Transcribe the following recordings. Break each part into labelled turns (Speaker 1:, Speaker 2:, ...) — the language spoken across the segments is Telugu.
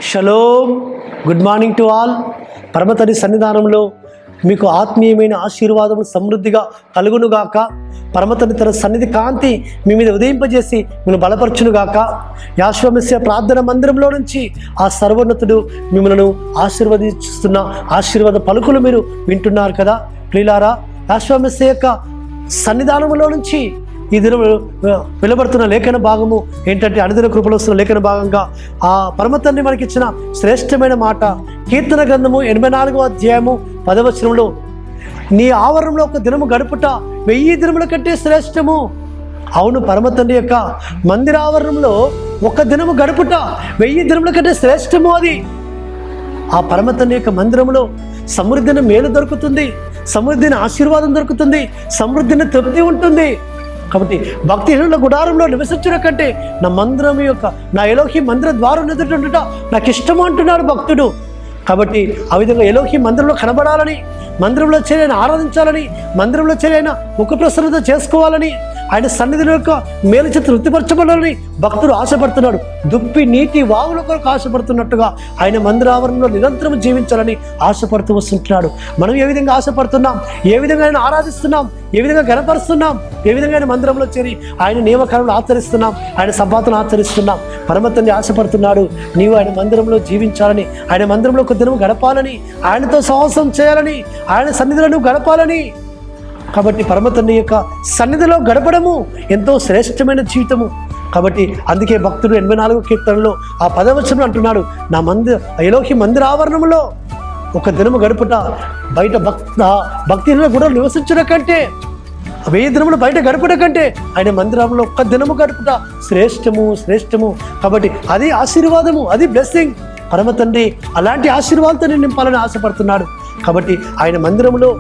Speaker 1: Shalom, good morning to all. పరమతండ్రి సన్నిధానంలో మీకు ఆత్మీయమైన ఆశీర్వాదం సమృద్ధిగా కలుగునుగాక. పరమతండ్రి తన సన్నిధి కాంతి మీ మీద ఉదయింపజేసి మిమ్మల్ని బలపరచునుగాక. యాశ్వమెస్సియా ప్రార్థన మందిరంలో నుంచి ఆ సర్వోన్నతుడు మిమ్మల్ని ఆశీర్వదిస్తున్న ఆశీర్వాద పలుకులు మీరు వింటున్నారు కదా ప్రియులారా. యాశ్వమెస్సియా యొక్క సన్నిధానంలో నుంచి ఈ దినం వెలువడుతున్న లేఖన భాగము ఏంటంటే, అనుదిన కృపలో వస్తున్న లేఖన భాగంగా ఆ పరమతండ్రి మనకి ఇచ్చిన శ్రేష్టమైన మాట కీర్తన గ్రంథము 84వ అధ్యాయము 10వ వచనంలో, నీ ఆవరణంలో ఒక దినము గడుపుట 1000 దినముల కంటే శ్రేష్టము. అవును, పరమతండ్రి యొక్క మందిర ఆవరణంలో ఒక దినము గడుపుట 1000 దినముల కంటే శ్రేష్టము. అది ఆ పరమతండ్రి యొక్క మందిరంలో సమృద్ధిని మేలు దొరుకుతుంది, సమృద్ధిని ఆశీర్వాదం దొరుకుతుంది, సమృద్ధిని తృప్తి ఉంటుంది. కాబట్టి భక్తిహీనుల గుడారంలో నివసించడం కంటే నా మందిరం యొక్క నా ఎలోహి మందిర ద్వారం ఎదుట నాకు ఇష్టం అంటున్నాడు భక్తుడు. కాబట్టి ఆ విధంగా ఎలోహి మందిరంలో కనబడాలని, మందిరంలో చేరి ఆయన ఆరాధించాలని, మందిరంలో చేరి ఆయన ముఖ ప్రసన్నత చేసుకోవాలని, ఆయన సన్నిధిలో యొక్క మేలు చేత తృప్తిపరచబడాలని భక్తుడు ఆశపడుతున్నాడు. దుప్పి నీటి వాగుల కొరకు ఆశపడుతున్నట్టుగా ఆయన మందిర ఆవరణలో నిరంతరం జీవించాలని ఆశపడుతూ వస్తుంటున్నాడు. మనం ఏ విధంగా ఆశపడుతున్నాం, ఏ విధంగా ఆయన ఆరాధిస్తున్నాం, ఏ విధంగా గణపరుస్తున్నాం, ఏ విధంగా ఆయన మందిరంలో చేరి ఆయన నియమకాలను ఆచరిస్తున్నాం, ఆయన సబ్బాతును ఆచరిస్తున్నాం. పరమతండ్రి ఆశపడుతున్నాడు నీవు ఆయన మందిరంలో జీవించాలని, ఆయన మందిరంలో ఒక దినం గడపాలని, ఆయనతో సహవాసం చేయాలని, ఆయన సన్నిధిలో నువ్వు గడపాలని. కాబట్టి పరమతండ్రి యొక్క సన్నిధిలో గడపడము ఎంతో శ్రేష్టమైన జీవితము. కాబట్టి అందుకే భక్తుడు 84వ కీర్తనలో ఆ 10వ వచనం అంటున్నాడు, నా ఎలోహి మందిర ఆవరణంలో ఒక దినము గడుపుట బయట భక్తిలో కూడా నివసించడం కంటే, 1000 దినములు బయట గడపడం కంటే ఆయన మందిరంలో ఒక్క దినము గడుపుట శ్రేష్టము. కాబట్టి అది ఆశీర్వాదము, అది బ్లెస్సింగ్. పరమతండ్రి అలాంటి ఆశీర్వాదంతో నేను నింపాలని ఆశపడుతున్నాడు. కాబట్టి ఆయన మందిరంలో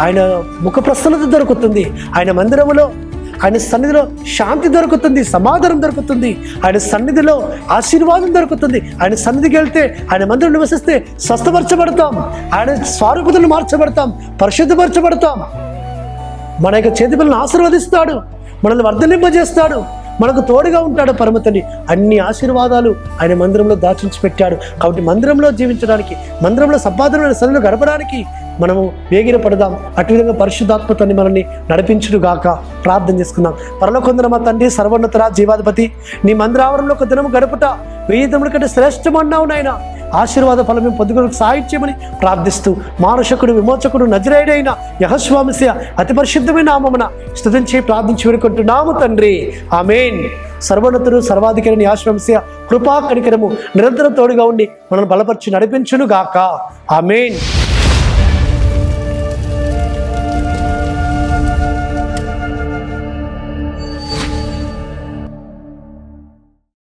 Speaker 1: ఆయన ముఖ ప్రసన్నత దొరుకుతుంది, ఆయన మందిరంలో ఆయన సన్నిధిలో శాంతి దొరుకుతుంది, సమాధానం దొరుకుతుంది, ఆయన సన్నిధిలో ఆశీర్వాదం దొరుకుతుంది. ఆయన సన్నిధికి వెళ్తే, ఆయన మందిరం నివసిస్తే స్వస్థపరచబడతాం, ఆయన స్వరూపతను మార్చబడతాం, పరిశుద్ధపరచబడతాం. మన యొక్క చేతి పిల్లలను ఆశీర్వదిస్తాడు, మనల్ని వర్ధలింపజేస్తాడు, మనకు తోడుగా ఉంటాడు పరమతండ్రి. అన్ని ఆశీర్వాదాలు ఆయన మందిరంలో దాచించి పెట్టాడు. కాబట్టి మందిరంలో జీవించడానికి, మందిరంలో సంపాదనమైన సన్నిధిలో గడపడానికి మనము వేగిర పడదాం. అటు విధంగా పరిశుద్ధాత్మతని మనల్ని నడిపించుడుగాక. ప్రార్థన చేసుకుందాం. పరలోకందున మా తండ్రి, సర్వోన్నత జీవాధిపతి, నీ మందిరావరణంలో ఒక దినము గడుపుట 1000 దినముల కంటే శ్రేష్టమన్నావు నాయన. ఆశీర్వాద ఫలం మేము పొందుకోవడానికి సహాయం చేయమని ప్రార్థిస్తూ, మానుషకుడు, విమోచకుడు, నజరేయుడైన యెహోషువ మెస్సియా అతి పరిశుద్ధమైన నామమున స్తుతించి ప్రార్థించి వేడుకుంటున్నాము తండ్రి. ఆమేన్. సర్వోన్నతుడు, సర్వాధికారిని యెహోషువ మెస్సియా కృపా కనికరము నిరంతరం తోడుగా ఉండి మనల్ని బలపరిచి నడిపించును గాక. ఆమేన్.